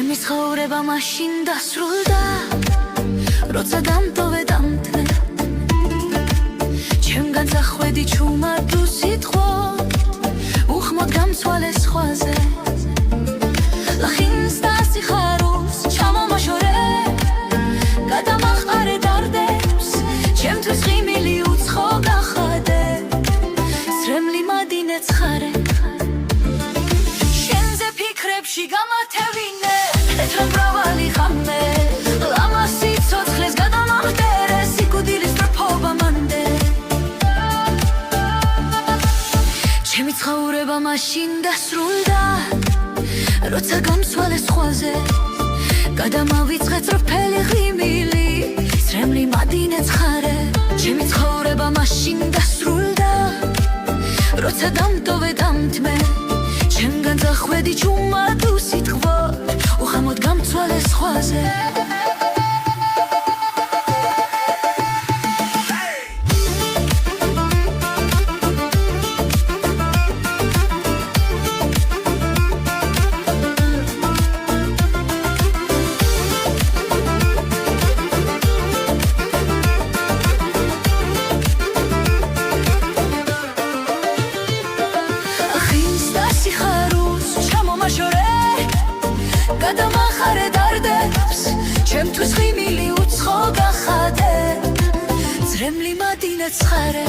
ჩემი ცხოვრება მაშინ დასრულდა, როცა დამტოვე დამთნე ჩემგან წახვედი ჩუმად თუ სიტყვა უხმოდ გამცვალე სხვაზე ლახინს და სიხარულს ჩამომაშორე გადამახარე დარდებს ჩემთვის ღიმილი უცხო გახადე სრემლი მადინე ცხარე შენზე ფიქრებში გამათევინე ეთრა მრავალი ხამე ლამა სიცოცხლეს გადამახტერე სიკვდილის ტრფობა მანდე ჩემი ცხოვრება მაშინ დასრულდა როცა გამცვალე სხვაზე გადამავიწყე წრფელი ღიმილი სრემლი მადინე ცხარე ჩემი ცხოვრება მაშინ დასრულდა როცა დამტოვე დამთმე ჩემგან წახვედი ჩუმად თუ სიტყვა უხამოდ გამცვალე სხვაზე გადამახარე დარდებს ჩემთვის ღიმილი უცხო გახადე ძრემლი მადინე ცხარე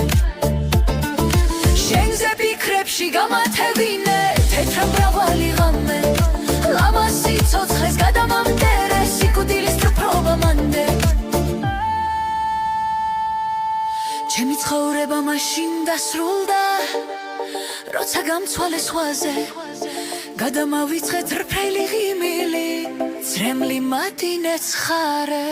შენზე ფიქრებში გამათევინე თეთრა მრავალი ღამე ლამა სიცოცხლეს გადამამტერე სიკვდილის ტრფობა მანდე ჩემი ცხოვრება მაშინ დასრულდა როცა გამცვალე სხვაზე გადამავიწყე წრფელი ღიმილი ძრემლი მადინე ცხარე